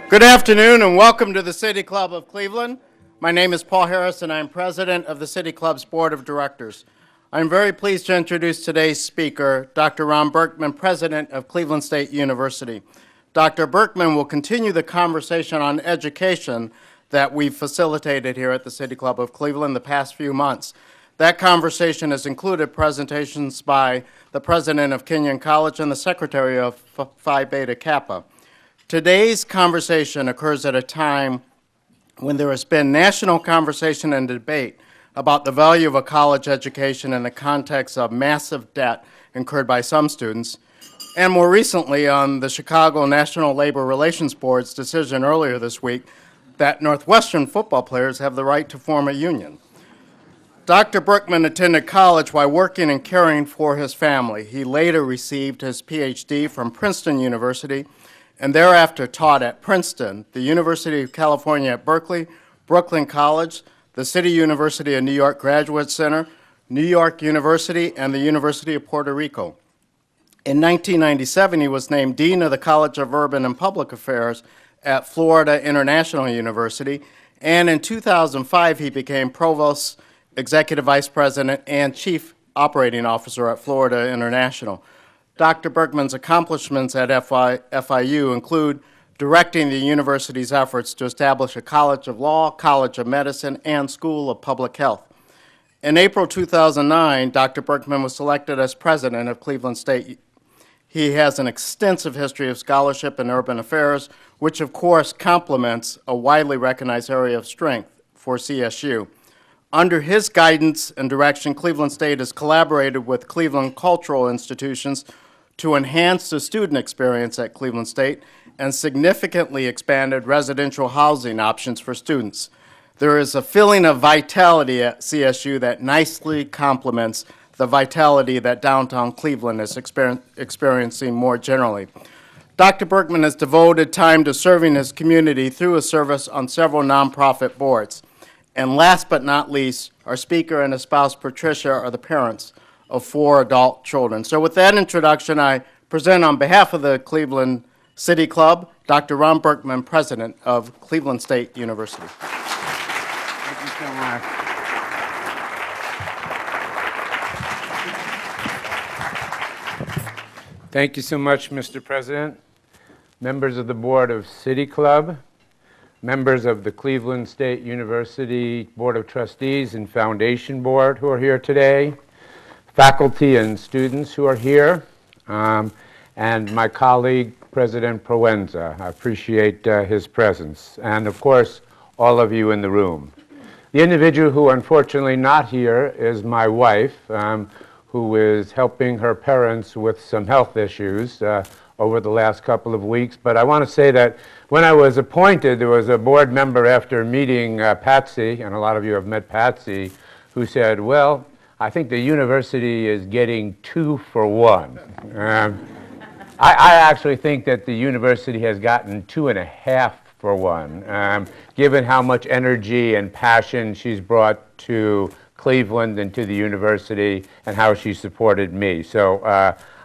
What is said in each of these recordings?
Good afternoon and welcome to the City Club of Cleveland. My name is Paul Harris and I'm president of the City Club's Board of Directors. I'm very pleased to introduce today's speaker, Dr. Ron Berkman, president of Cleveland State University. Dr. Berkman will continue the conversation on education that we've facilitated here at the City Club of Cleveland the past few months. That conversation has included presentations by the president of Kenyon College and the secretary of Phi Beta Kappa. Today's conversation occurs at a time when there has been national conversation and debate about the value of a college education in the context of massive debt incurred by some students, and more recently on the Chicago National Labor Relations Board's decision earlier this week that Northwestern football players have the right to form a union. Dr. Berkman attended college while working and caring for his family. He later received his PhD from Princeton University and thereafter taught at Princeton, the University of California at Berkeley, Brooklyn College, the City University of New York Graduate Center, New York University, and the University of Puerto Rico. In 1997, he was named Dean of the College of Urban and Public Affairs at Florida International University, and in 2005, he became Provost, Executive Vice President, and Chief Operating Officer at Florida International. Dr. Berkman's accomplishments at FIU include directing the university's efforts to establish a College of Law, College of Medicine, and School of Public Health. In April 2009, Dr. Berkman was selected as president of Cleveland State. He has an extensive history of scholarship in urban affairs, which of course complements a widely recognized area of strength for CSU. Under his guidance and direction, Cleveland State has collaborated with Cleveland cultural institutions to enhance the student experience at Cleveland State and significantly expanded residential housing options for students. There is a feeling of vitality at CSU that nicely complements the vitality that downtown Cleveland is experiencing more generally. Dr. Berkman has devoted time to serving his community through his service on several nonprofit boards. And last but not least, our speaker and his spouse, Patricia, are the parents of 4 adult children. So with that introduction, I present on behalf of the Cleveland City Club, Dr. Ron Berkman, president of Cleveland State University. Thank you so much. Thank you so much, Mr. President, members of the Board of City Club, members of the Cleveland State University Board of Trustees and Foundation Board who are here today, faculty and students who are here, and my colleague, President Proenza. I appreciate his presence, and of course, all of you in the room. The individual who unfortunately not here is my wife, who is helping her parents with some health issues over the last couple of weeks. But I want to say that when I was appointed, there was a board member after meeting Patsy, and a lot of you have met Patsy, who said, well, I think the university is getting 2 for 1. I actually think that the university has gotten 2.5 for 1, given how much energy and passion she's brought to Cleveland and to the university and how she supported me. So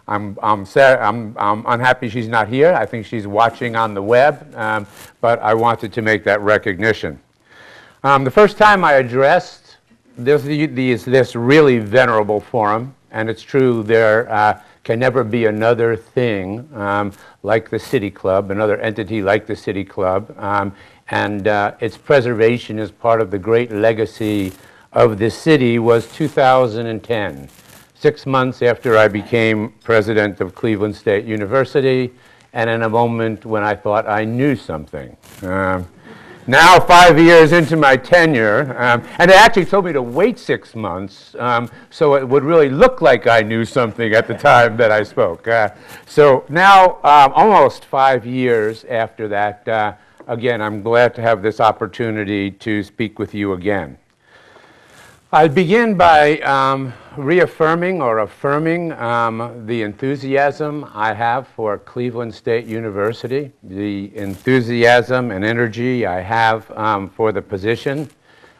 I'm unhappy she's not here. I think she's watching on the web, but I wanted to make that recognition. The first time I addressed this really venerable forum, and it's true there can never be another thing like the City Club, another entity like the City Club, and its preservation as part of the great legacy of this city was 2010, 6 months after I became president of Cleveland State University, and in a moment when I thought I knew something. Now, 5 years into my tenure, and they actually told me to wait 6 months so it would really look like I knew something at the time that I spoke. So now, almost 5 years after that, again, I'm glad to have this opportunity to speak with you again. I'll begin by reaffirming or affirming the enthusiasm I have for Cleveland State University, the enthusiasm and energy I have for the position.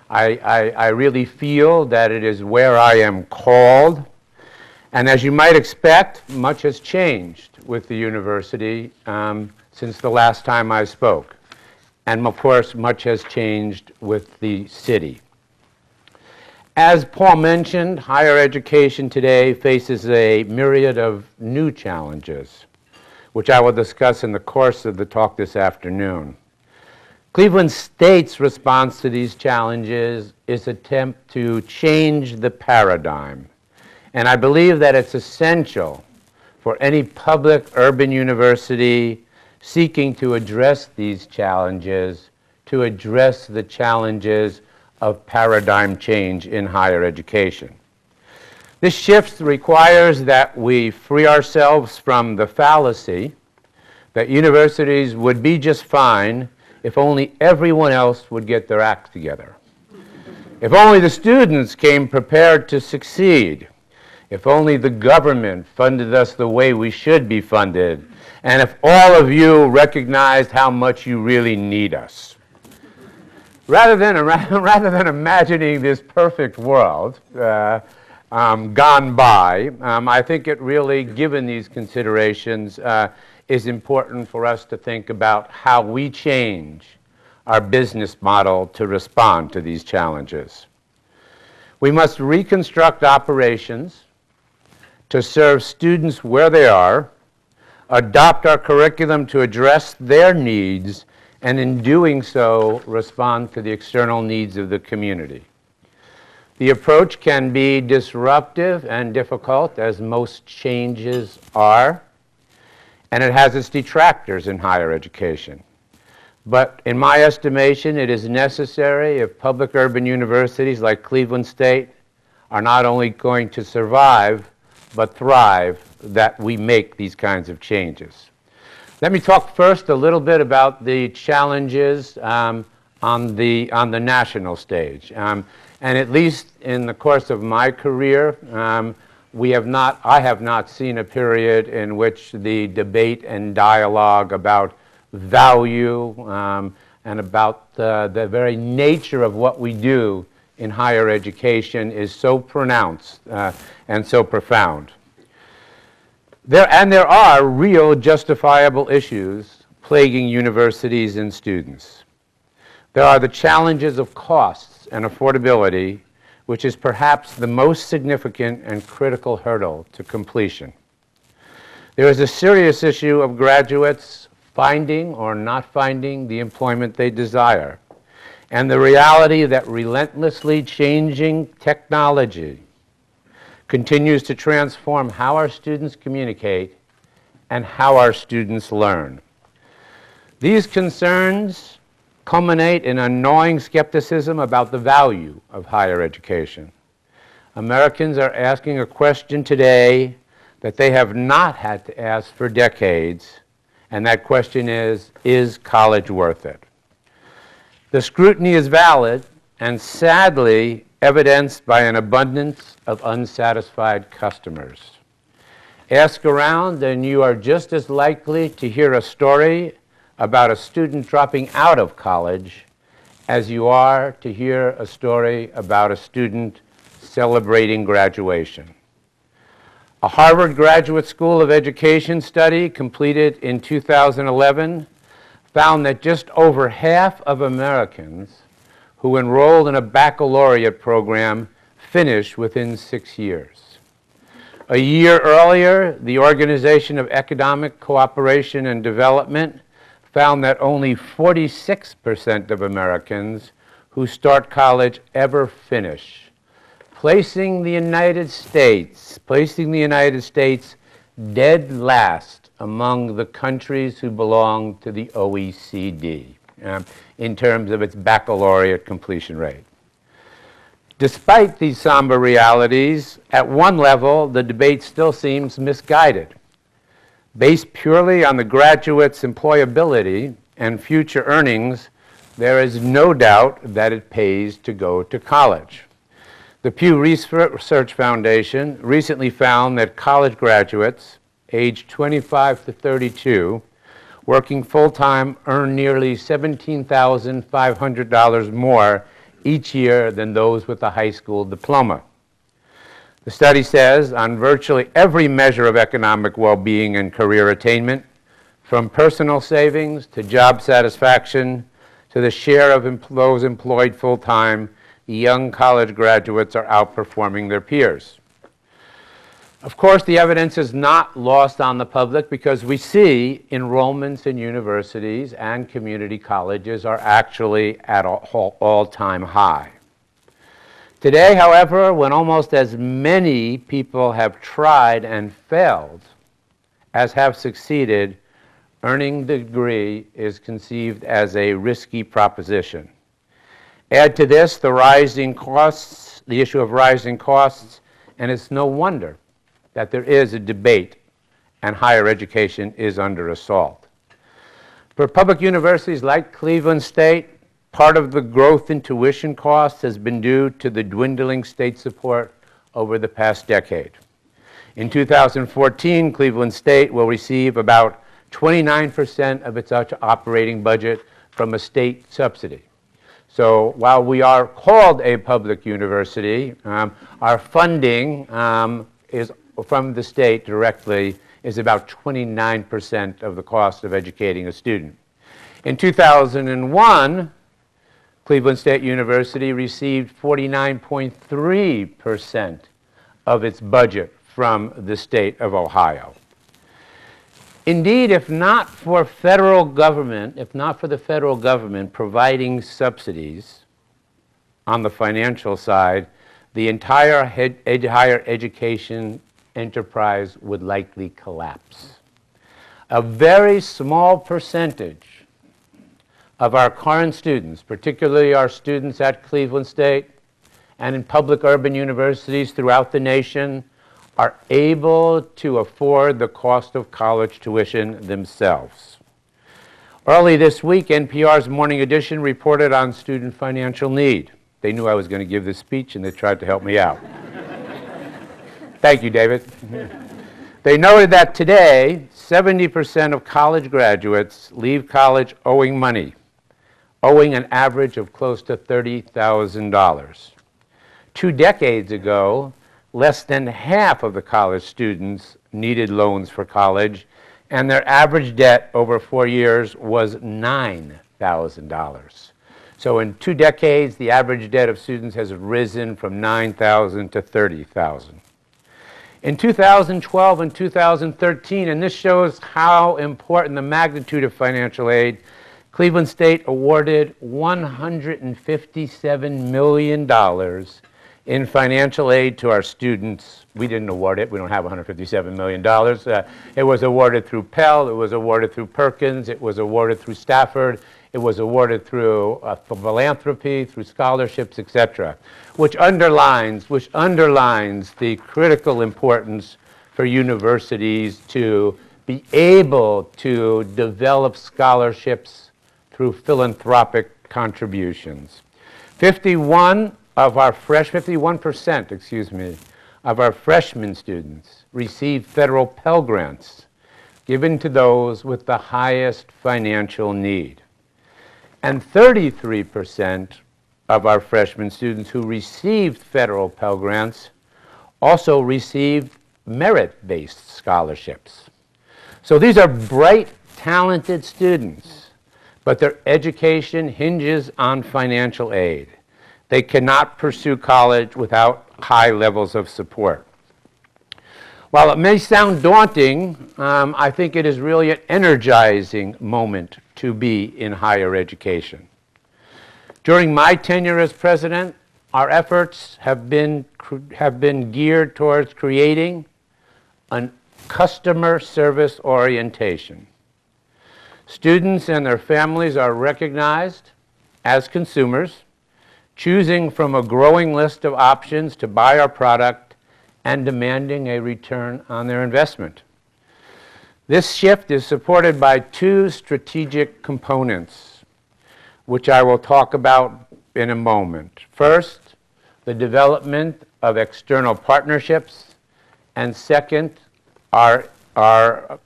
I really feel that it is where I am called, and as you might expect, much has changed with the university since the last time I spoke. and of course, much has changed with the city. As Paul mentioned, higher education today faces a myriad of new challenges, which I will discuss in the course of the talk this afternoon. Cleveland State's response to these challenges is an attempt to change the paradigm. And I believe that it's essential for any public urban university seeking to address these challenges, to address the challenges of paradigm change in higher education. This shift requires that we free ourselves from the fallacy that universities would be just fine if only everyone else would get their act together. If only the students came prepared to succeed. If only the government funded us the way we should be funded. And if all of you recognized how much you really need us. Rather than imagining this perfect world gone by, I think it really, given these considerations, is important for us to think about how we change our business model to respond to these challenges. We must reconstruct operations to serve students where they are, adopt our curriculum to address their needs, and in doing so, respond to the external needs of the community. The approach can be disruptive and difficult, as most changes are, and it has its detractors in higher education. But in my estimation, it is necessary if public urban universities like Cleveland State are not only going to survive, but thrive, that we make these kinds of changes. Let me talk first a little bit about the challenges on the national stage. And at least in the course of my career, I have not seen a period in which the debate and dialogue about value and about the very nature of what we do in higher education is so pronounced and so profound. There are real justifiable issues plaguing universities and students. There are the challenges of costs and affordability, which is perhaps the most significant and critical hurdle to completion. There is a serious issue of graduates finding or not finding the employment they desire, and the reality that relentlessly changing technology continues to transform how our students communicate and how our students learn. These concerns culminate in a gnawing skepticism about the value of higher education. Americans are asking a question today that they have not had to ask for decades, and that question is college worth it? The scrutiny is valid and sadly evidenced by an abundance of unsatisfied customers. Ask around and you are just as likely to hear a story about a student dropping out of college as you are to hear a story about a student celebrating graduation. A Harvard Graduate School of Education study completed in 2011 found that just over half of Americans who enrolled in a baccalaureate program finished within 6 years. A year earlier, the Organization of Economic Cooperation and Development found that only 46% of Americans who start college ever finish, placing the United States dead last among the countries who belong to the OECD in terms of its baccalaureate completion rate. Despite these somber realities, at one level, the debate still seems misguided. Based purely on the graduate's employability and future earnings, there is no doubt that it pays to go to college. The Pew Research Foundation recently found that college graduates aged 25 to 32 working full-time earn nearly $17,500 more each year than those with a high school diploma. The study says on virtually every measure of economic well-being and career attainment, from personal savings to job satisfaction, to the share of those employed full-time, young college graduates are outperforming their peers. Of course, the evidence is not lost on the public because we see enrollments in universities and community colleges are actually at an all-time high. Today, however, when almost as many people have tried and failed as have succeeded, earning the degree is conceived as a risky proposition. Add to this the rising costs, the issue of rising costs, and it's no wonder that there is a debate and higher education is under assault. For public universities like Cleveland State, part of the growth in tuition costs has been due to the dwindling state support over the past decade. In 2014, Cleveland State will receive about 29% of its operating budget from a state subsidy. So while we are called a public university, our funding is from the state directly is about 29% of the cost of educating a student. In 2001, Cleveland State University received 49.3% of its budget from the state of Ohio. Indeed, if not for the federal government providing subsidies on the financial side, the entire higher education enterprise would likely collapse. A very small percentage of our current students, particularly our students at Cleveland State and in public urban universities throughout the nation, are able to afford the cost of college tuition themselves. Early this week, NPR's Morning Edition reported on student financial need. They knew I was going to give this speech and they tried to help me out. Thank you, David. They noted that today, 70% of college graduates leave college owing money, owing an average of close to $30,000. 2 decades ago, less than half of the college students needed loans for college, and their average debt over 4 years was $9,000. So in 2 decades, the average debt of students has risen from $9,000 to $30,000. In 2012 and 2013, and this shows how important the magnitude of financial aid, Cleveland State awarded $157 million in financial aid to our students. We didn't award it. We don't have $157 million. It was awarded through Pell. It was awarded through Perkins. It was awarded through Stafford. It was awarded through philanthropy, through scholarships, etc., which underlines the critical importance for universities to be able to develop scholarships through philanthropic contributions. 51% of our freshman students received federal Pell Grants given to those with the highest financial need. And 33% of our freshman students who received federal Pell Grants also received merit-based scholarships. So these are bright, talented students, but their education hinges on financial aid. They cannot pursue college without high levels of support. While it may sound daunting, I think it is really an energizing moment to be in higher education. During my tenure as president, our efforts have been geared towards creating a customer service orientation. Students and their families are recognized as consumers, choosing from a growing list of options to buy our product and demanding a return on their investment. This shift is supported by 2 strategic components, which I will talk about in a moment. First, the development of external partnerships, and second, our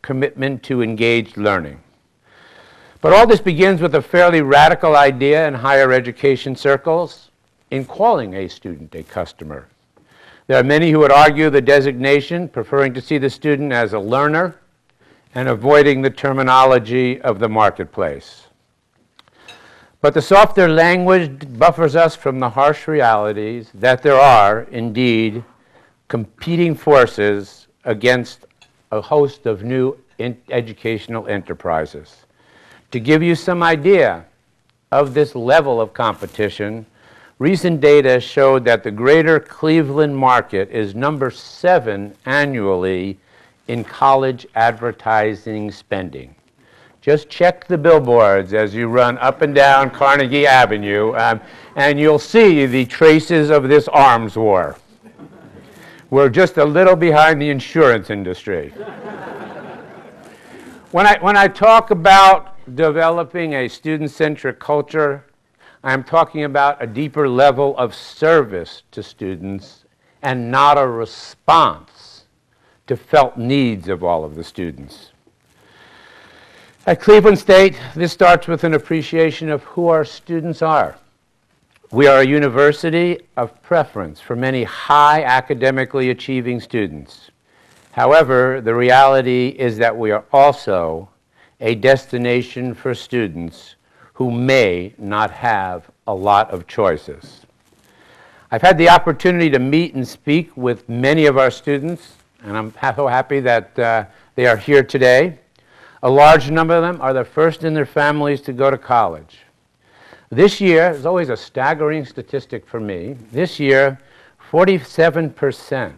commitment to engaged learning. But all this begins with a fairly radical idea in higher education circles in calling a student a customer. There are many who would argue the designation, preferring to see the student as a learner and avoiding the terminology of the marketplace. But the softer language buffers us from the harsh realities that there are, indeed, competing forces against a host of new educational enterprises. To give you some idea of this level of competition, recent data showed that the greater Cleveland market is number 7 annually in college advertising spending. Just check the billboards as you run up and down Carnegie Avenue, and you'll see the traces of this arms war. We're just a little behind the insurance industry. When I talk about developing a student-centric culture, I'm talking about a deeper level of service to students and not a response to felt needs of all of the students. At Cleveland State, this starts with an appreciation of who our students are. We are a university of preference for many high academically achieving students. However, the reality is that we are also a destination for students who may not have a lot of choices. I've had the opportunity to meet and speak with many of our students, and I'm so happy that they are here today. A large number of them are the first in their families to go to college. This year, there's always a staggering statistic for me. This year, 47%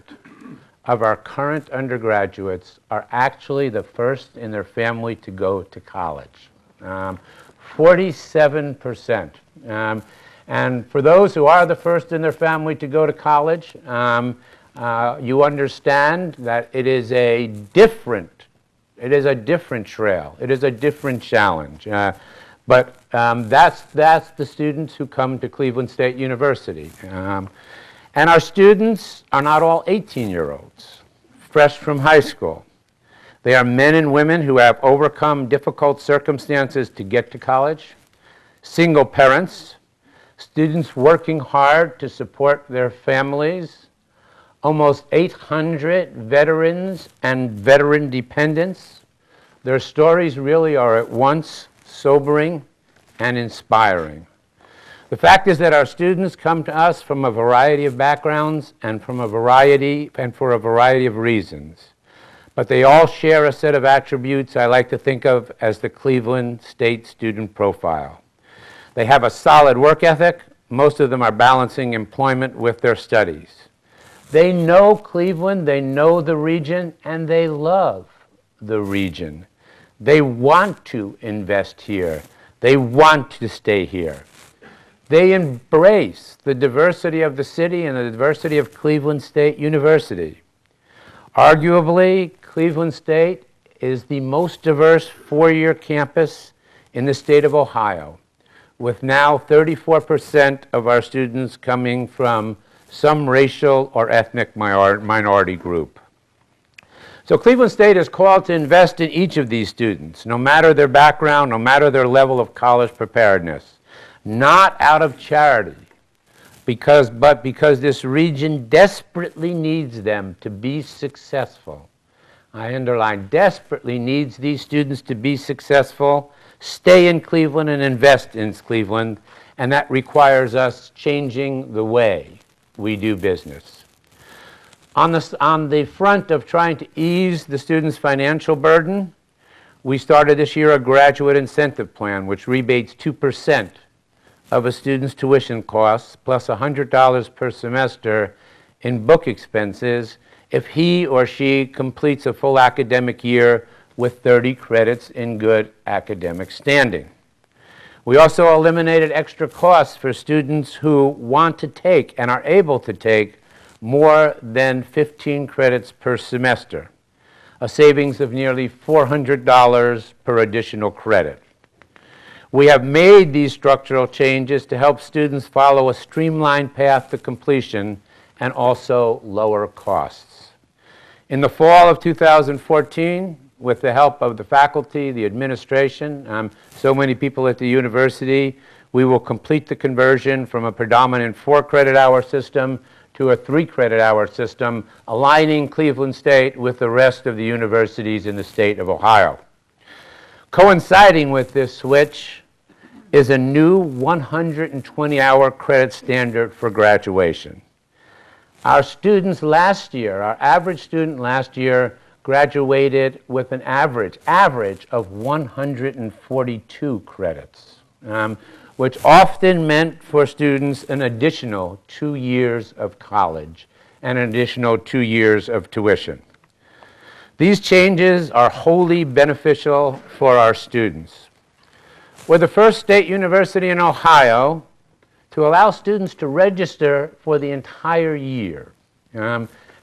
of our current undergraduates are actually the first in their family to go to college. 47%. And for those who are the first in their family to go to college, you understand that it is a different trail. It is a different challenge. But that's the students who come to Cleveland State University. And our students are not all 18-year-olds, fresh from high school. They are men and women who have overcome difficult circumstances to get to college, single parents, students working hard to support their families, almost 800 veterans and veteran dependents. Their stories really are at once sobering and inspiring. The fact is that our students come to us from a variety of backgrounds and for a variety of reasons. But they all share a set of attributes I like to think of as the Cleveland State student profile. They have a solid work ethic. Most of them are balancing employment with their studies. They know Cleveland, they know the region, and they love the region. They want to invest here. They want to stay here. They embrace the diversity of the city and the diversity of Cleveland State University. Arguably, Cleveland State is the most diverse four-year campus in the state of Ohio, with now 34% of our students coming from some racial or ethnic minority group. So Cleveland State is called to invest in each of these students, no matter their background, no matter their level of college preparedness. Not out of charity, but because this region desperately needs them to be successful. I underline, desperately needs these students to be successful, stay in Cleveland and invest in Cleveland, and that requires us changing the way we do business. On the front of trying to ease the students' financial burden, we started this year a graduate incentive plan which rebates 2% of a student's tuition costs plus $100 per semester in book expenses if he or she completes a full academic year with 30 credits in good academic standing. We also eliminated extra costs for students who want to take and are able to take more than 15 credits per semester, a savings of nearly $400 per additional credit. We have made these structural changes to help students follow a streamlined path to completion and also lower costs. In the fall of 2014, with the help of the faculty, the administration, so many people at the university, we will complete the conversion from a predominant 4-credit-hour system to a 3-credit-hour system, aligning Cleveland State with the rest of the universities in the state of Ohio. Coinciding with this switch is a new 120-hour credit standard for graduation. Our students last year, our average student last year, graduated with an average of 142 credits, which often meant for students an additional 2 years of college and an additional 2 years of tuition. These changes are wholly beneficial for our students. We're the first state university in Ohio to allow students to register for the entire year.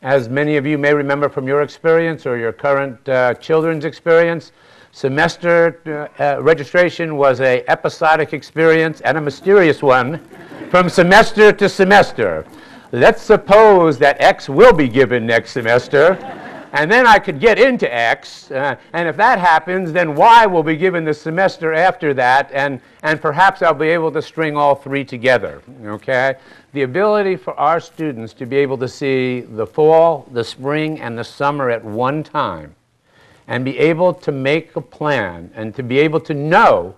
As many of you may remember from your experience or your current children's experience, semester registration was an episodic experience and a mysterious one from semester to semester. Let's suppose that X will be given next semester, and then I could get into X, and if that happens, then Y will be given the semester after that, and perhaps I'll be able to string all three together, okay? The ability for our students to be able to see the fall, the spring, and the summer at one time, and be able to make a plan, and to be able to know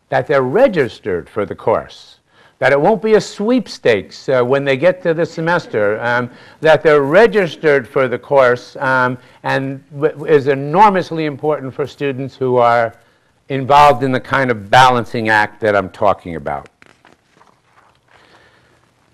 that they're registered for the course, that it won't be a sweepstakes when they get to the semester, that they're registered for the course, and is enormously important for students who are involved in the kind of balancing act that I'm talking about.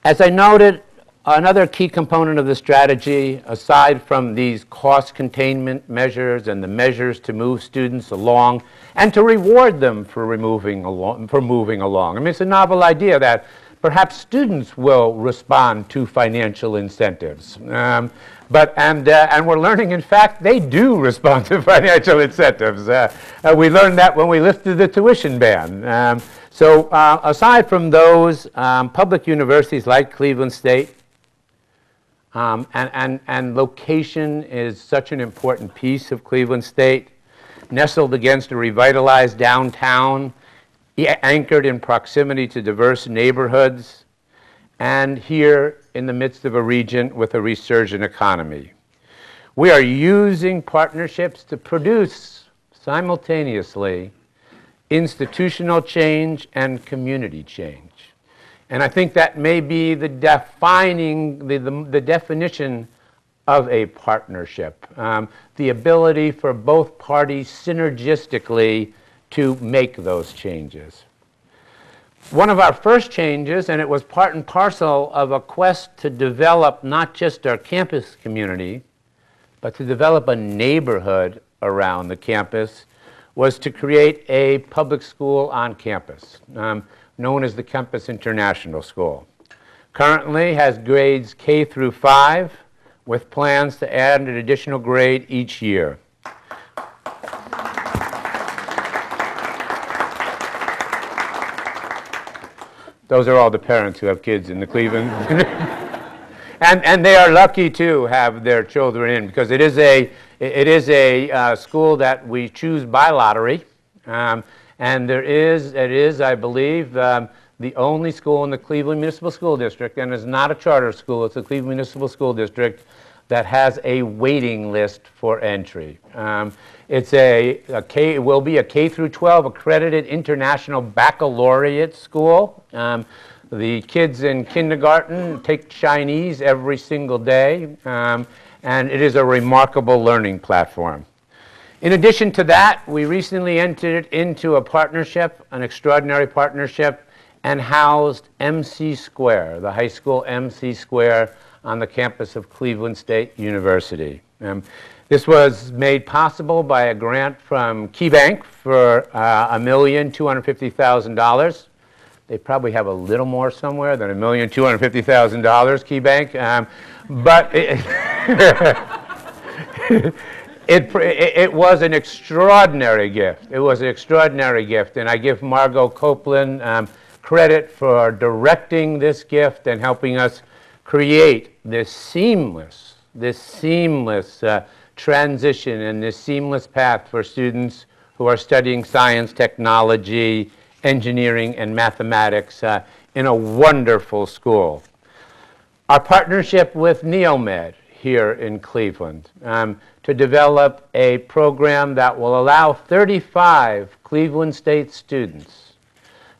As I noted, another key component of the strategy, aside from these cost containment measures and the measures to move students along and to reward them for moving along. I mean, it's a novel idea that perhaps students will respond to financial incentives. And we're learning, in fact, they do respond to financial incentives. We learned that when we lifted the tuition ban. So aside from those, public universities like Cleveland State, and location is such an important piece of Cleveland State, nestled against a revitalized downtown, anchored in proximity to diverse neighborhoods, and here in the midst of a region with a resurgent economy. We are using partnerships to produce simultaneously institutional change and community change. And I think that may be the definition of a partnership, the ability for both parties synergistically to make those changes. One of our first changes, and it was part and parcel of a quest to develop not just our campus community, but to develop a neighborhood around the campus, was to create a public school on campus, known as the Campus International School. Currently has grades K through 5, with plans to add an additional grade each year. Those are all the parents who have kids in the Cleveland. and they are lucky to have their children in, because it is a school that we choose by lottery. And it is, I believe, the only school in the Cleveland Municipal School District, and it's not a charter school, it's the Cleveland Municipal School District, that has a waiting list for entry. It will be a K through 12 accredited international baccalaureate school. The kids in kindergarten take Chinese every single day, and it is a remarkable learning platform. In addition to that, we recently entered into a partnership, an extraordinary partnership, and housed MC Square, the high school MC Square on the campus of Cleveland State University. This was made possible by a grant from KeyBank for $1,250,000. They probably have a little more somewhere than $1,250,000, KeyBank, but it was an extraordinary gift. It was an extraordinary gift, and I give Margot Copeland credit for directing this gift and helping us create this seamless transition and this seamless path for students who are studying science, technology, engineering, and mathematics in a wonderful school. Our partnership with Neomed here in Cleveland to develop a program that will allow 35 Cleveland State students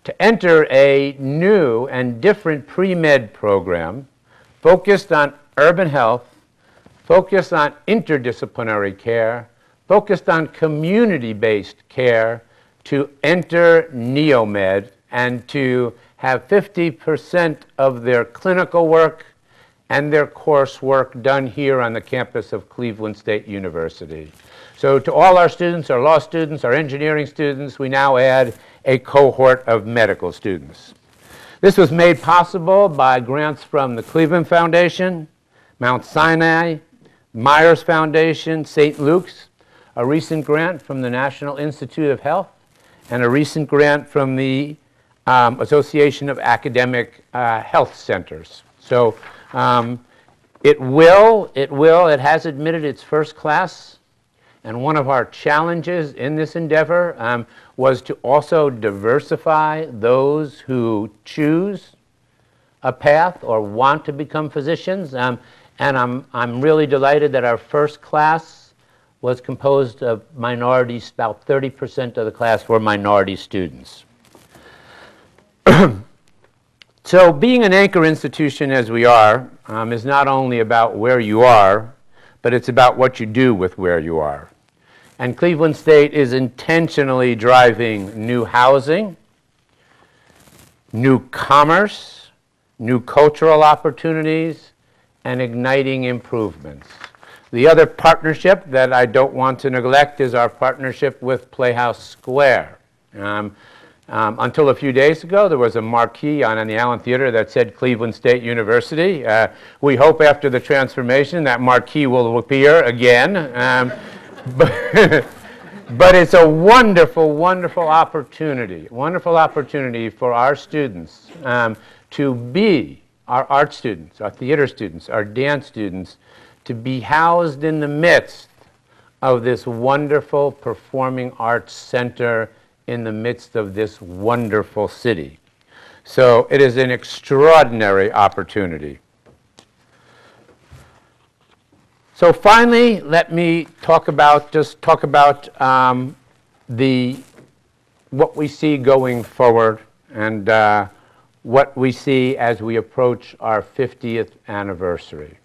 to enter a new and different pre-med program focused on urban health, focused on interdisciplinary care, focused on community-based care, to enter NeoMed and to have 50% of their clinical work and their coursework done here on the campus of Cleveland State University. So to all our students, our law students, our engineering students, we now add a cohort of medical students. This was made possible by grants from the Cleveland Foundation, Mount Sinai, Myers Foundation, St. Luke's, a recent grant from the National Institute of Health, and a recent grant from the Association of Academic Health Centers. So it has admitted its first class, and one of our challenges in this endeavor was to also diversify those who choose a path or want to become physicians. And I'm really delighted that our first class was composed of minorities. About 30% of the class were minority students. So being an anchor institution as we are is not only about where you are, but it's about what you do with where you are. And Cleveland State is intentionally driving new housing, new commerce, new cultural opportunities, and igniting improvements. The other partnership that I don't want to neglect is our partnership with Playhouse Square. Until a few days ago, there was a marquee on the Allen Theater that said Cleveland State University. We hope after the transformation that marquee will appear again. But it's a wonderful, wonderful opportunity for our students to be, our art students, our theater students, our dance students, to be housed in the midst of this wonderful performing arts center in the midst of this wonderful city. So it is an extraordinary opportunity. So finally, let me talk about what we see going forward and what we see as we approach our 50th anniversary.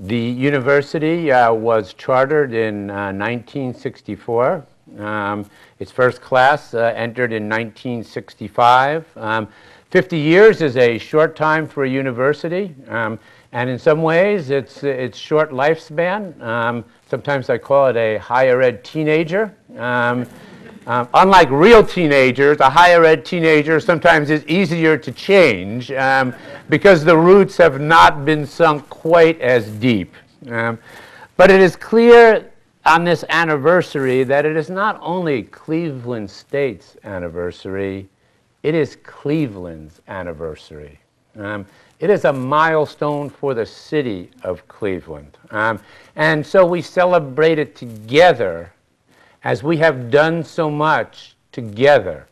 The university was chartered in 1964. Its first class entered in 1965. 50 years is a short time for a university, and in some ways it's short lifespan. Sometimes I call it a higher ed teenager. Unlike real teenagers, a higher ed teenager sometimes is easier to change because the roots have not been sunk quite as deep. But it is clear on this anniversary that it is not only Cleveland State's anniversary, it is Cleveland's anniversary. It is a milestone for the city of Cleveland. And so we celebrate it together as we have done so much together.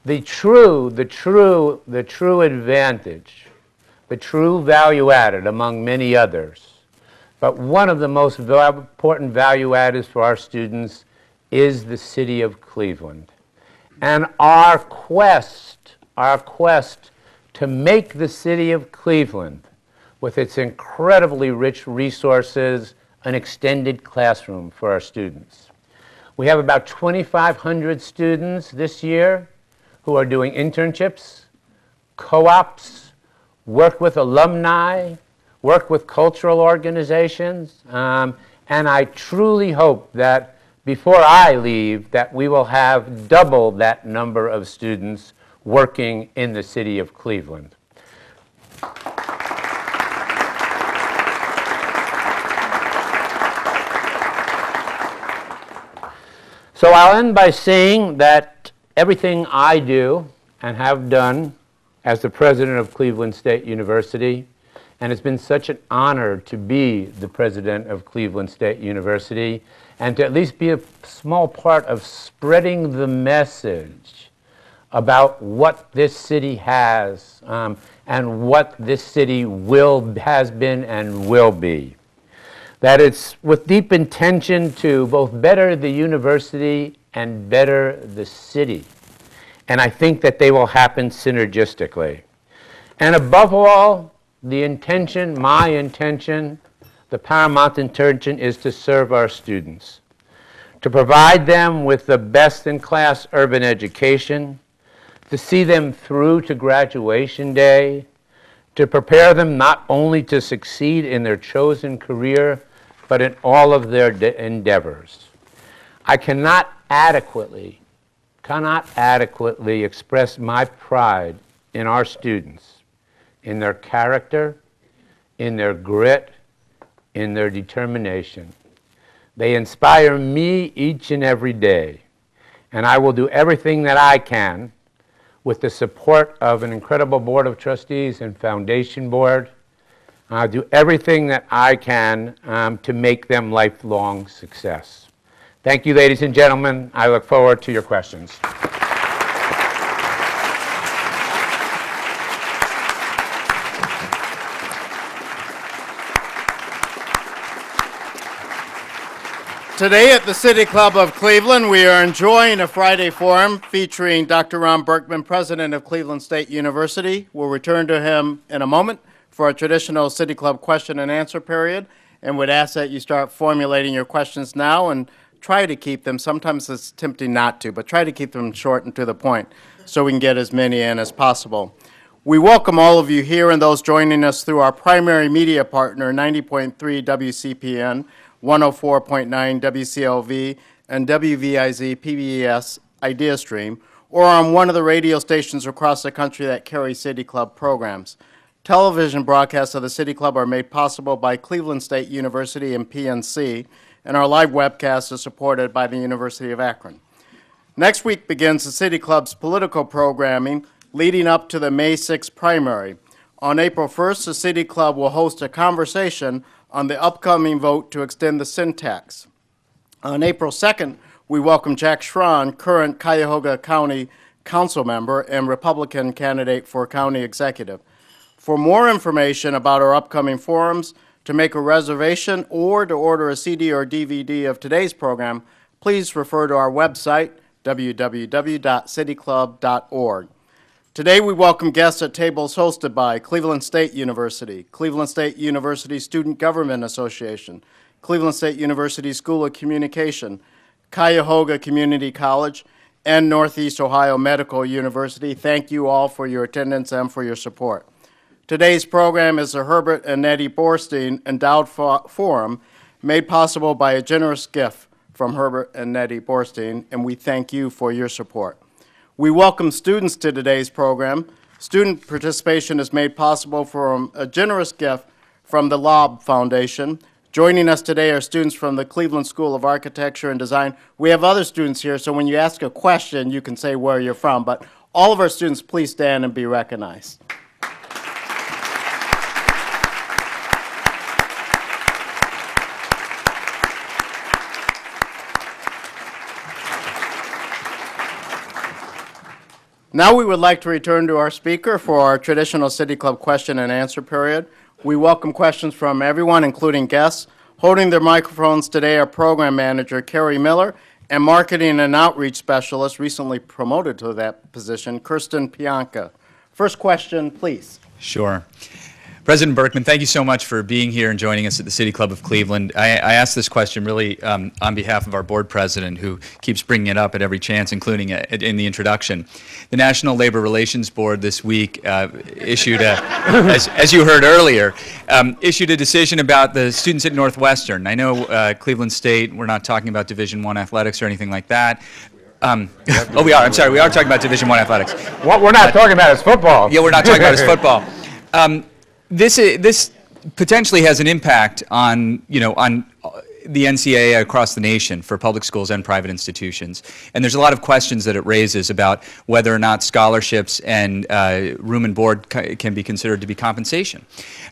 The true advantage, the true value added among many others, but one of the most important value addeds for our students is the city of Cleveland. And our quest to make the city of Cleveland, with its incredibly rich resources, an extended classroom for our students. We have about 2,500 students this year who are doing internships, co-ops, work with alumni, work with cultural organizations, and I truly hope that before I leave that we will have double that number of students working in the city of Cleveland. So I'll end by saying that everything I do and have done as the president of Cleveland State University, and it's been such an honor to be the president of Cleveland State University and to at least be a small part of spreading the message about what this city has and what this city has been and will be. That it's with deep intention to both better the university and better the city. And I think that they will happen synergistically. And above all, the intention, my intention, the paramount intention is to serve our students, to provide them with the best-in-class urban education, to see them through to graduation day, to prepare them not only to succeed in their chosen career, but in all of their endeavors. I cannot adequately express my pride in our students, in their character, in their grit, in their determination. They inspire me each and every day, and I will do everything that I can with the support of an incredible Board of Trustees and Foundation Board. I'll do everything that I can to make them lifelong success. Thank you, ladies and gentlemen. I look forward to your questions. Today at the City Club of Cleveland, we are enjoying a Friday Forum featuring Dr. Ron Berkman, President of Cleveland State University. We'll return to him in a moment for a traditional City Club question and answer period, and would ask that you start formulating your questions now and try to keep them, sometimes it's tempting not to, but try to keep them short and to the point so we can get as many in as possible. We welcome all of you here and those joining us through our primary media partner, 90.3 WCPN, 104.9 WCLV, and WVIZ PBS Idea Stream, or on one of the radio stations across the country that carry City Club programs. Television broadcasts of the City Club are made possible by Cleveland State University and PNC, and our live webcast is supported by the University of Akron. Next week begins the City Club's political programming leading up to the May 6th primary. On April 1st, the City Club will host a conversation on the upcoming vote to extend the sin tax. On April 2nd, we welcome Jack Schron, current Cuyahoga County Council member and Republican candidate for county executive. For more information about our upcoming forums, to make a reservation, or to order a CD or DVD of today's program, please refer to our website, www.cityclub.org. Today we welcome guests at tables hosted by Cleveland State University, Cleveland State University Student Government Association, Cleveland State University School of Communication, Cuyahoga Community College, and Northeast Ohio Medical University. Thank you all for your attendance and for your support. Today's program is the Herbert and Nettie Borstein Endowed Forum, made possible by a generous gift from Herbert and Nettie Borstein, and we thank you for your support. We welcome students to today's program. Student participation is made possible from a generous gift from the Loeb Foundation. Joining us today are students from the Cleveland School of Architecture and Design. We have other students here, so when you ask a question, you can say where you're from, but all of our students, please stand and be recognized. Now we would like to return to our speaker for our traditional City Club question and answer period. We welcome questions from everyone, including guests. Holding their microphones today are Program Manager Carrie Miller and Marketing and Outreach Specialist, recently promoted to that position, Kirsten Pianka. First question, please. Sure. President Berkman, thank you so much for being here and joining us at the City Club of Cleveland. I asked this question really on behalf of our board president, who keeps bringing it up at every chance, including in the introduction. The National Labor Relations Board this week issued, as you heard earlier, issued a decision about the students at Northwestern. I know Cleveland State, we're not talking about Division I athletics or anything like that. Oh, we are. I'm sorry. We are talking about Division I athletics. What we're not talking about is football. Yeah, we're not talking about is football. This potentially has an impact on, on the NCAA across the nation for public schools and private institutions. And there's a lot of questions that it raises about whether or not scholarships and room and board can be considered to be compensation.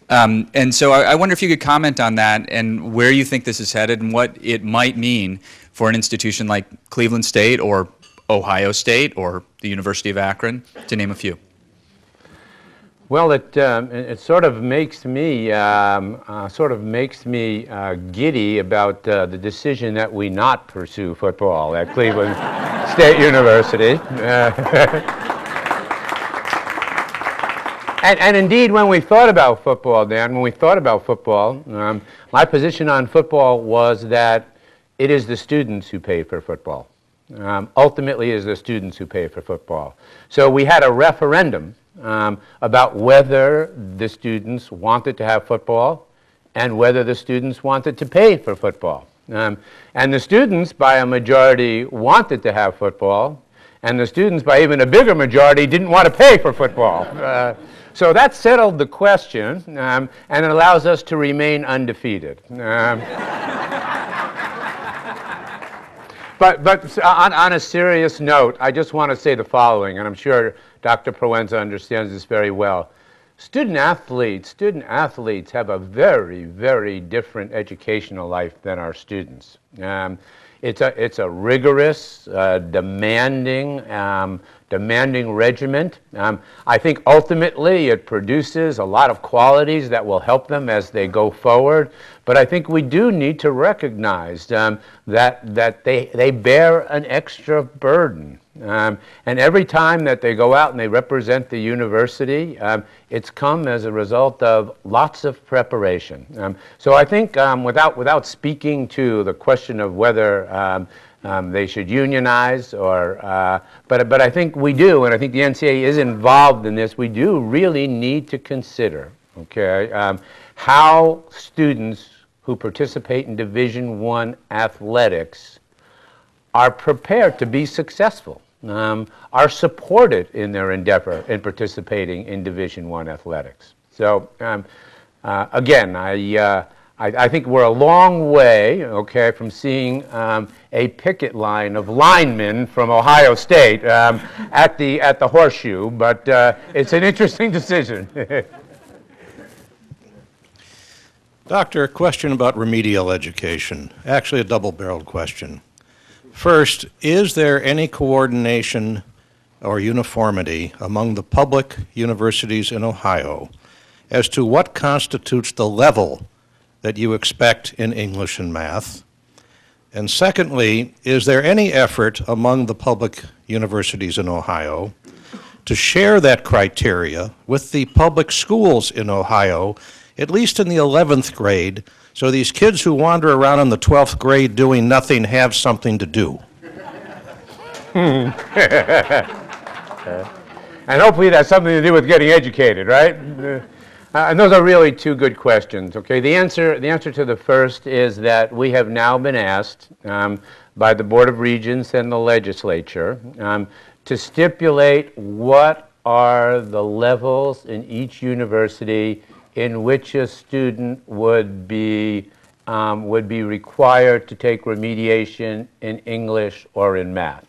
And so I wonder if you could comment on that and where you think this is headed and what it might mean for an institution like Cleveland State or Ohio State or the University of Akron, to name a few. Well, it sort of makes me giddy about the decision that we not pursue football at Cleveland State University. And indeed, when we thought about football, Dan, my position on football was that it is the students who pay for football. Ultimately, it is the students who pay for football. So we had a referendum about whether the students wanted to have football and whether the students wanted to pay for football. And the students, by a majority, wanted to have football, and the students, by even a bigger majority, didn't want to pay for football. So that settled the question, and it allows us to remain undefeated. But on a serious note, I just want to say the following, and I'm sure Dr. Proenza understands this very well. Student athletes have a very, very different educational life than our students. It's a rigorous, demanding regiment. I think ultimately it produces a lot of qualities that will help them as they go forward. But I think we do need to recognize that they bear an extra burden. And every time that they go out and they represent the university, it's come as a result of lots of preparation. So I think without speaking to the question of whether they should unionize but I think we do, and I think the NCAA is involved in this. We do really need to consider, how students who participate in Division I athletics are prepared to be successful, are supported in their endeavor in participating in Division I athletics. So again, I think we're a long way, from seeing a picket line of linemen from Ohio State at the Horseshoe, but it's an interesting decision. Doctor, a question about remedial education, actually a double-barreled question. First, is there any coordination or uniformity among the public universities in Ohio as to what constitutes the level that you expect in English and math? And secondly, is there any effort among the public universities in Ohio to share that criteria with the public schools in Ohio, at least in the 11th grade, so these kids who wander around in the 12th grade doing nothing have something to do? And hopefully that's something to do with getting educated, right? And those are really two good questions. The answer to the first is that we have now been asked by the Board of Regents and the legislature to stipulate what are the levels in each university in which a student would be required to take remediation in English or in math.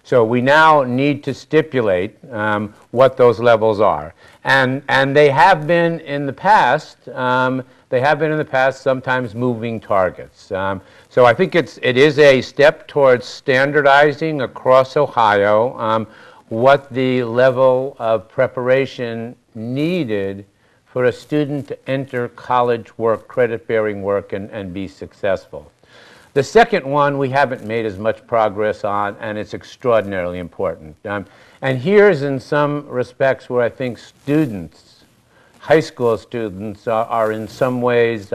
So we now need to stipulate what those levels are, and they have been in the past. Sometimes moving targets. So I think it is a step towards standardizing across Ohio what the level of preparation needed for a student to enter college work, credit-bearing work, and be successful. The second one we haven't made as much progress on, and it's extraordinarily important. And here's in some respects where I think students, high school students, are in some ways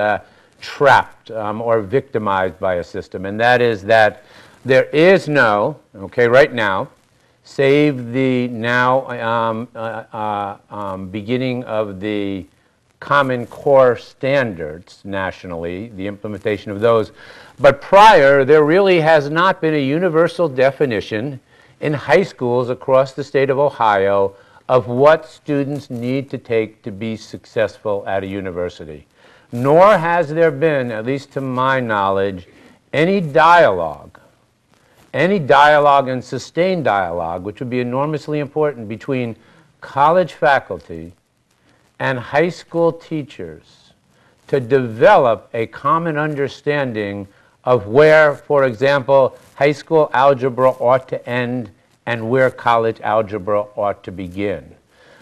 trapped or victimized by a system, and that is that there is no, right now, save the now beginning of the Common Core standards nationally, the implementation of those. But prior, there really has not been a universal definition in high schools across the state of Ohio of what students need to take to be successful at a university. Nor has there been, at least to my knowledge, any dialogue and sustained dialogue, which would be enormously important, between college faculty and high school teachers to develop a common understanding of where, for example, high school algebra ought to end and where college algebra ought to begin.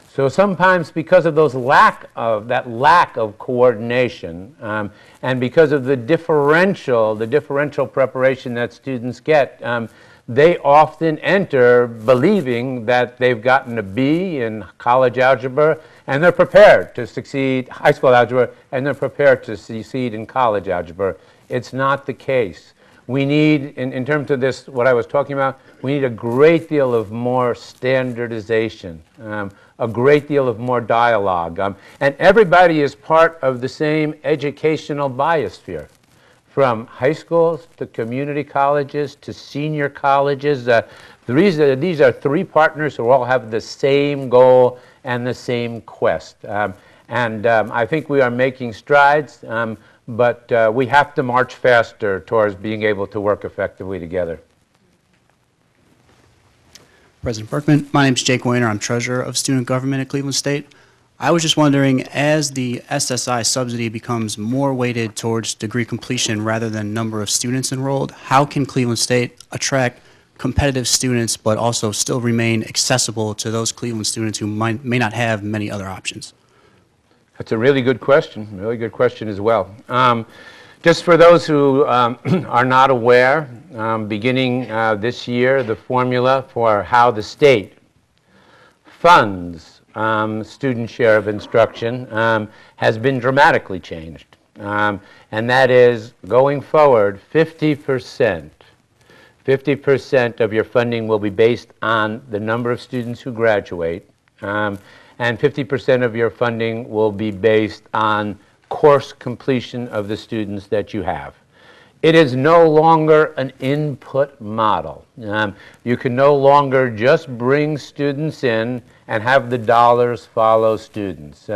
So sometimes because of that lack of coordination, and because of the differential preparation that students get, they often enter believing that they've gotten a B in college algebra and they're prepared to succeed high school algebra and they're prepared to succeed in college algebra. It's not the case. We need, in terms of this, what I was talking about, we need a great deal of more standardization, a great deal of more dialogue. And everybody is part of the same educational biosphere, from high schools to community colleges to senior colleges. These are three partners who all have the same goal and the same quest. I think we are making strides. But we have to march faster towards being able to work effectively together. President Berkman, my name is Jake Weiner. I'm treasurer of student government at Cleveland State. I was just wondering, as the SSI subsidy becomes more weighted towards degree completion rather than number of students enrolled, how can Cleveland State attract competitive students but also still remain accessible to those Cleveland students who may not have many other options? That's a really good question as well. Just for those who are not aware, beginning this year, the formula for how the state funds student share of instruction has been dramatically changed. And that is, going forward, 50% of your funding will be based on the number of students who graduate. And 50% of your funding will be based on course completion of the students that you have. It is no longer an input model. You can no longer just bring students in and have the dollars follow students.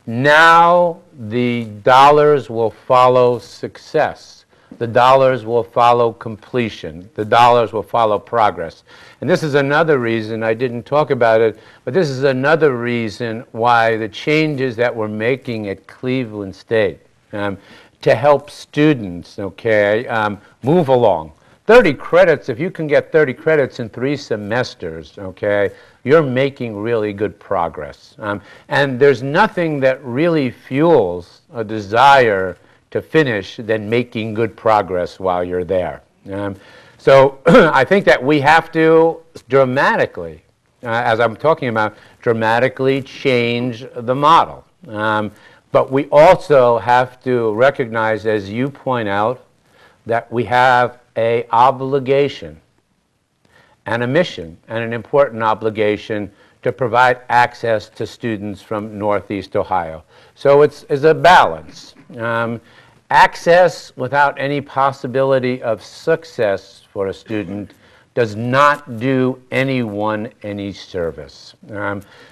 Now the dollars will follow success. The dollars will follow completion. The dollars will follow progress. And this is another reason, I didn't talk about it, but this is another reason why the changes that we're making at Cleveland State to help students, move along. 30 credits, if you can get 30 credits in 3 semesters, you're making really good progress. And there's nothing that really fuels a desire to finish than making good progress while you're there. So I think that we have to dramatically, as I'm talking about, dramatically change the model. But we also have to recognize, as you point out, that we have an obligation and a mission and an important obligation to provide access to students from Northeast Ohio. So it's a balance. Access without any possibility of success for a student does not do anyone any service.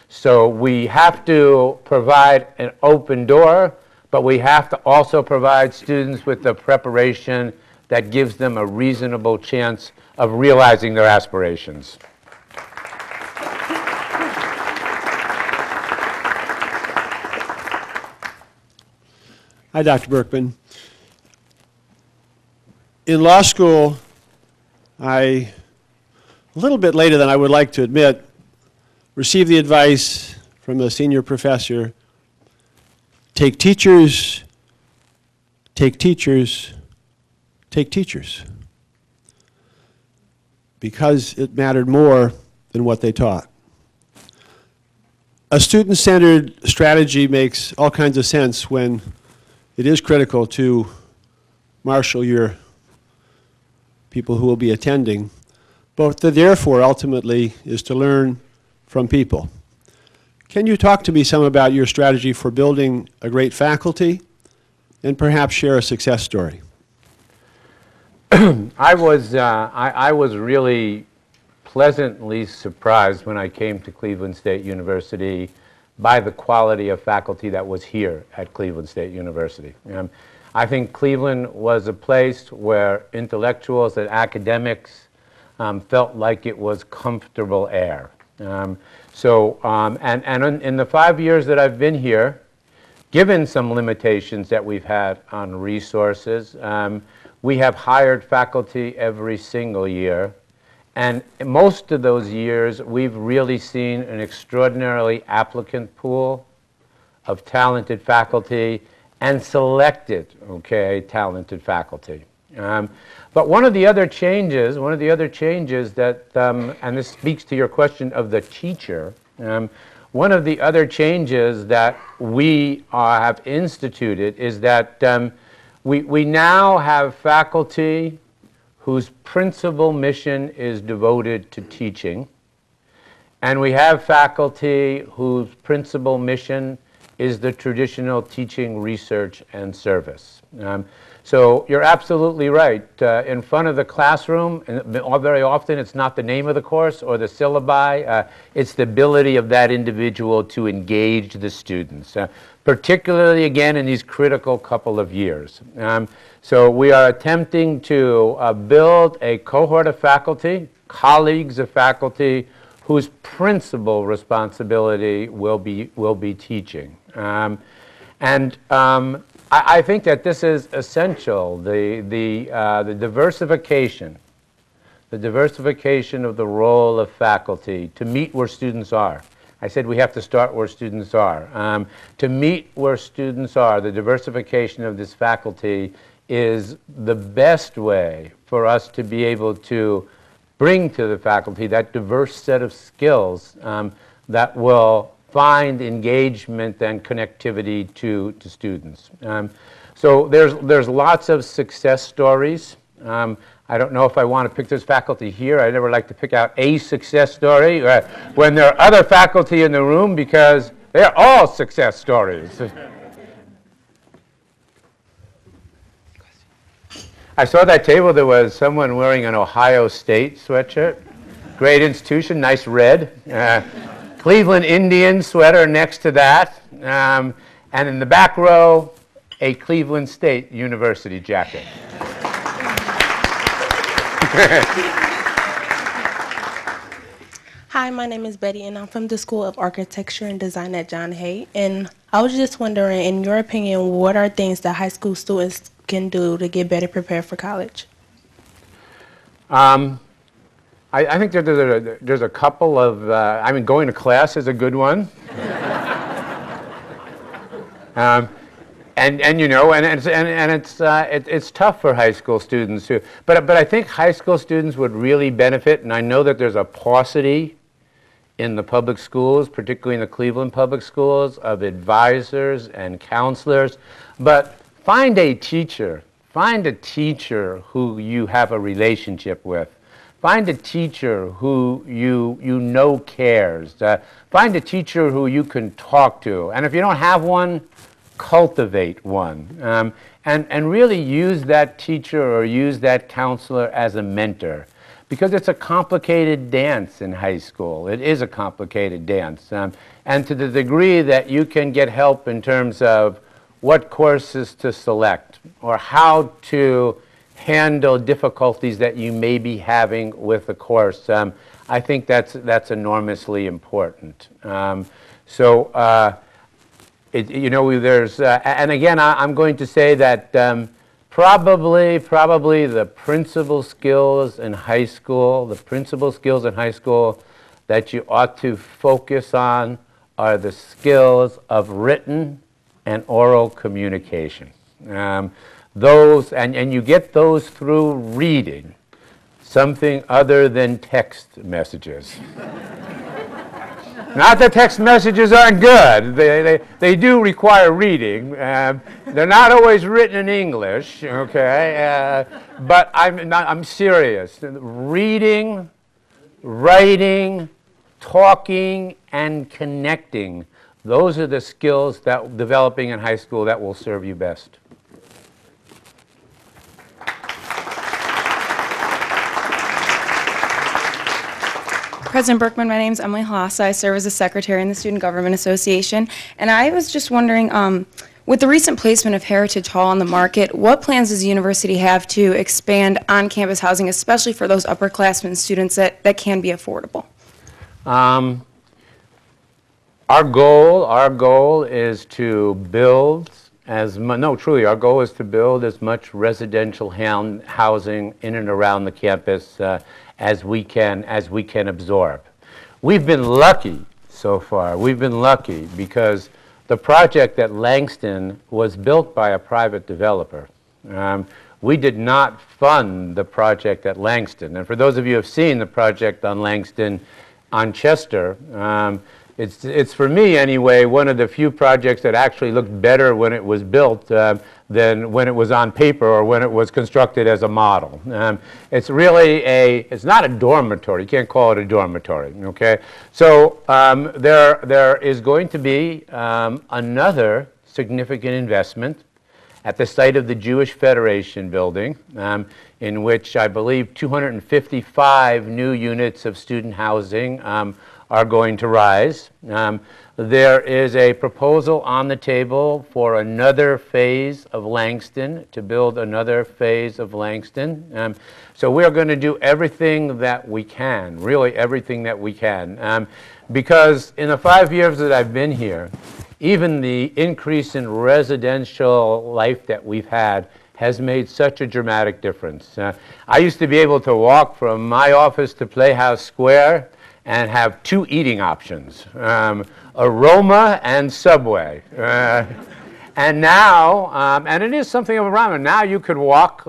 So we have to provide an open door, but we have to also provide students with the preparation that gives them a reasonable chance of realizing their aspirations. Hi, Dr. Berkman. In law school, a little bit later than I would like to admit, received the advice from a senior professor, take teachers, take teachers, take teachers, because it mattered more than what they taught. A student-centered strategy makes all kinds of sense when it is critical to marshal your people who will be attending, but the therefore ultimately is to learn from people. Can you talk to me some about your strategy for building a great faculty and perhaps share a success story? I was really pleasantly surprised when I came to Cleveland State University by the quality of faculty that was here at Cleveland State University. I think Cleveland was a place where intellectuals and academics felt like it was comfortable air. In the 5 years that I've been here, given some limitations that we've had on resources, we have hired faculty every single year. And most of those years, we've really seen an extraordinarily applicant pool of talented faculty and selected, talented faculty. But one of the other changes that, and this speaks to your question of the teacher, one of the other changes that we have instituted is that we now have faculty whose principal mission is devoted to teaching, and we have faculty whose principal mission is the traditional teaching, research, and service. So you're absolutely right. In front of the classroom, and very often it's not the name of the course or the syllabi, it's the ability of that individual to engage the students, particularly again in these critical couple of years. So we are attempting to build a cohort of faculty, colleagues of faculty, whose principal responsibility will be teaching. I think that this is essential, the diversification of the role of faculty to meet where students are. I said we have to start where students are. To meet where students are, the diversification of this faculty is the best way for us to be able to bring to the faculty that diverse set of skills that will find engagement and connectivity to students. So there's lots of success stories. I don't know if I want to pick this faculty here. I never like to pick out a success story when there are other faculty in the room because they're all success stories. I saw that table. There was someone wearing an Ohio State sweatshirt. Great institution, nice red. Cleveland Indians sweater next to that. And in the back row, a Cleveland State University jacket. Hi, my name is Betty, and I'm from the School of Architecture and Design at John Hay. And I was just wondering, in your opinion, what are things that high school students can do to get better prepared for college? I think there's a couple of, going to class is a good one. It's tough for high school students too. But I think high school students would really benefit, and I know that there's a paucity in the public schools, particularly in the Cleveland public schools, of advisors and counselors. But find a teacher who you have a relationship with. Find a teacher who you know cares. Find a teacher who you can talk to. And if you don't have one, cultivate one. And really use that teacher or use that counselor as a mentor. Because it's a complicated dance in high school. It is a complicated dance. And to the degree that you can get help in terms of what courses to select or how to handle difficulties that you may be having with the course, I think that's enormously important. There's and again, I'm going to say that probably the principal skills in high school, that you ought to focus on are the skills of written and oral communication. Those, and you get those through reading something other than text messages. Not that text messages aren't good. They do require reading. They're not always written in English, okay? But I'm serious. Reading, writing, talking, and connecting, those are the skills that developing in high school that will serve you best. President Berkman, my name is Emily Haas. I serve as a secretary in the Student Government Association. And I was just wondering, with the recent placement of Heritage Hall on the market, what plans does the university have to expand on-campus housing, especially for those upperclassmen students that can be affordable? Our goal is to build our goal is to build as much residential housing in and around the campus as we can absorb. We've been lucky so far. We've been lucky because the project at Langston was built by a private developer. we did not fund the project at Langston. And for those of you who have seen the project on Langston on Chester, it's for me anyway, one of the few projects that actually looked better when it was built than when it was on paper or when it was constructed as a model. It's really it's not a dormitory. You can't call it a dormitory, okay? So there is going to be another significant investment at the site of the Jewish Federation building, in which I believe 255 new units of student housing are going to rise. There is a proposal on the table for another phase of Langston, to build another phase of Langston. So we are going to do everything that we can, really everything that we can, because in the 5 years that I've been here, even the increase in residential life that we've had has made such a dramatic difference. I used to be able to walk from my office to Playhouse Square and have two eating options, Aroma and Subway. And now, and it is something of a ramen, now you could walk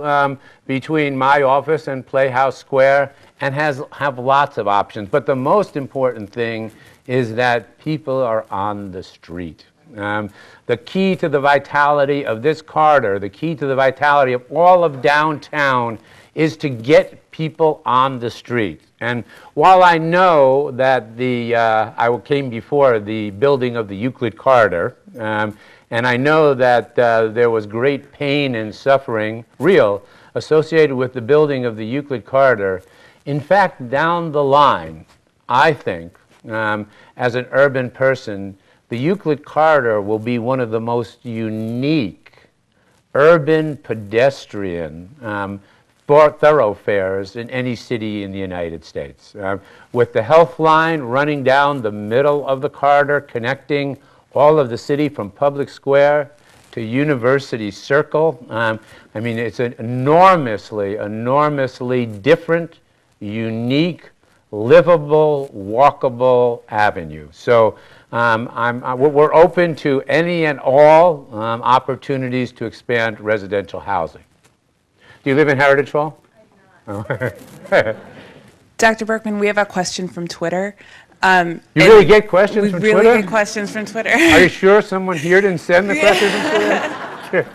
between my office and Playhouse Square and have lots of options. But the most important thing is that people are on the street. The key to the vitality of this corridor, the key to the vitality of all of downtown, is to get people on the street. And while I know that I came before the building of the Euclid corridor, and I know that there was great pain and suffering, real, associated with the building of the Euclid corridor, in fact, down the line, I think, as an urban person, the Euclid corridor will be one of the most unique urban pedestrian thoroughfares in any city in the United States. With the Health Line running down the middle of the corridor, connecting all of the city from Public Square to University Circle. I mean, it's an enormously, enormously different, unique, livable, walkable avenue. So we're open to any and all opportunities to expand residential housing. Do you live in Heritage Hall? I do not. Dr. Berkman, we have a question from Twitter. You really get questions from Twitter? We really get questions from Twitter. Are you sure someone here didn't send the questions from Twitter?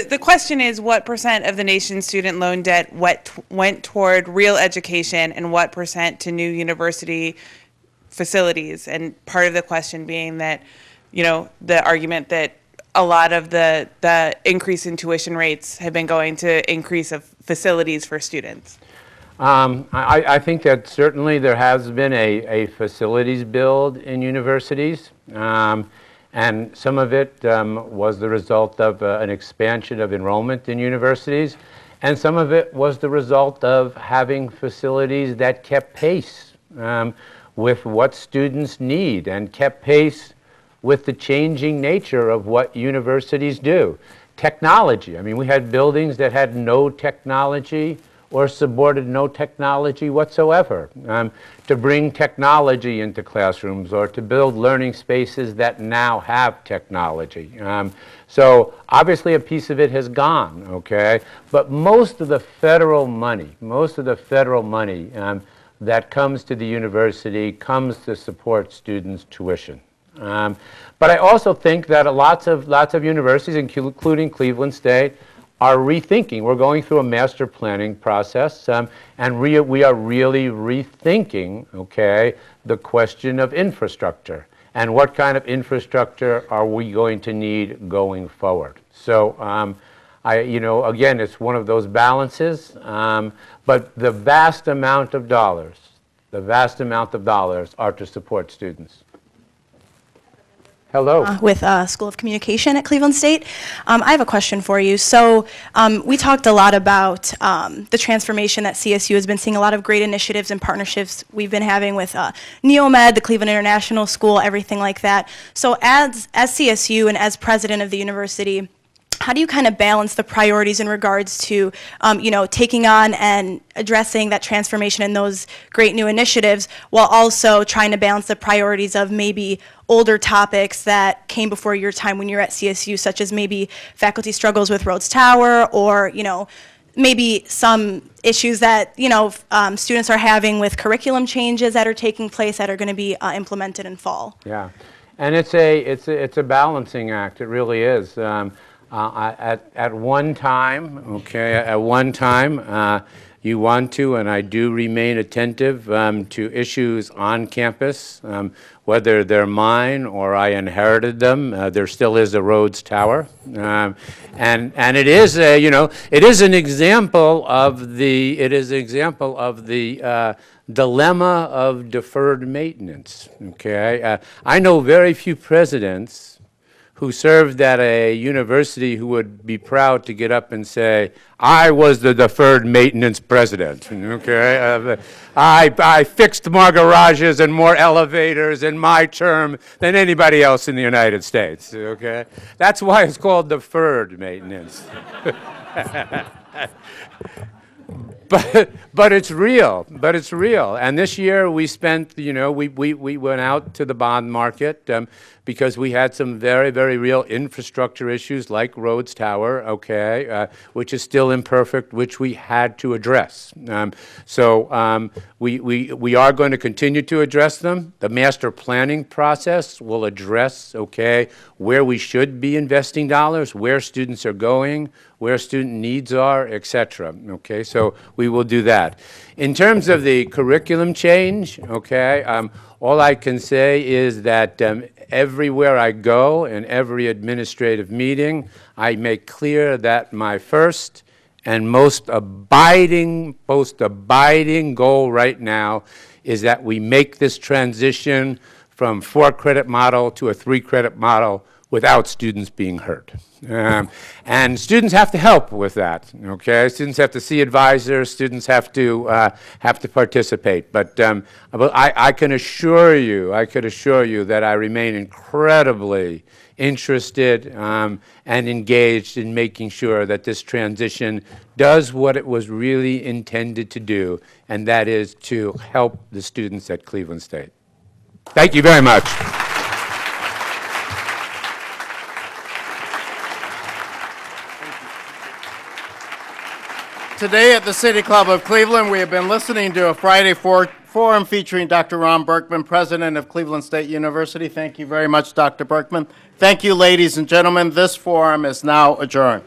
The question is, what % of the nation's student loan debt went toward real education and what % to new university facilities? And part of the question being that, you know, the argument that a lot of the increase in tuition rates have been going to increase of facilities for students. I think that certainly there has been a facilities build in universities. And some of it was the result of an expansion of enrollment in universities. And some of it was the result of having facilities that kept pace with what students need and kept pace with the changing nature of what universities do. Technology. I mean, we had buildings that had no technology or supported no technology whatsoever. To bring technology into classrooms or to build learning spaces that now have technology. So obviously a piece of it has gone, okay? But most of the federal money that comes to the university comes to support students' tuition. But I also think that lots of universities, including Cleveland State, are rethinking. We're going through a master planning process, and we are really rethinking, okay, the question of infrastructure and what kind of infrastructure are we going to need going forward. So, again, it's one of those balances, but the vast amount of dollars are to support students. Hello. With School of Communication at Cleveland State. I have a question for you. So we talked a lot about the transformation that CSU has been seeing, a lot of great initiatives and partnerships we've been having with NeoMed, the Cleveland International School, everything like that. So as CSU and as president of the university, how do you kind of balance the priorities in regards to, taking on and addressing that transformation and those great new initiatives, while also trying to balance the priorities of maybe older topics that came before your time when you're at CSU, such as maybe faculty struggles with Rhodes Tower, or maybe some issues that students are having with curriculum changes that are taking place that are going to be implemented in fall. Yeah, and it's a balancing act. It really is. At one time, you want to, and I do remain attentive to issues on campus, whether they're mine or I inherited them. There still is a Rhodes Tower, and it is it is an example of the dilemma of deferred maintenance. Okay, I know very few presidents who served at a university who would be proud to get up and say, I was the deferred maintenance president, okay? I fixed more garages and more elevators in my term than anybody else in the United States, okay? That's why it's called deferred maintenance. But it's real. And this year we spent, we went out to the bond market because we had some very, very real infrastructure issues like Rhodes Tower, okay, which is still imperfect, which we had to address. So we are going to continue to address them. The master planning process will address, okay, where we should be investing dollars, where students are going, where student needs are, et cetera, okay? So we will do that. In terms of the curriculum change, okay, all I can say is that everywhere I go, in every administrative meeting, I make clear that my first and most abiding goal right now is that we make this transition from 4-credit model to a 3-credit model without students being hurt. And students have to help with that, okay? Students have to see advisors, students have to participate. But I can assure you that I remain incredibly interested and engaged in making sure that this transition does what it was really intended to do, and that is to help the students at Cleveland State. Thank you very much. Today at the City Club of Cleveland, we have been listening to a Friday forum featuring Dr. Ron Berkman, president of Cleveland State University. Thank you very much, Dr. Berkman. Thank you, ladies and gentlemen. This forum is now adjourned.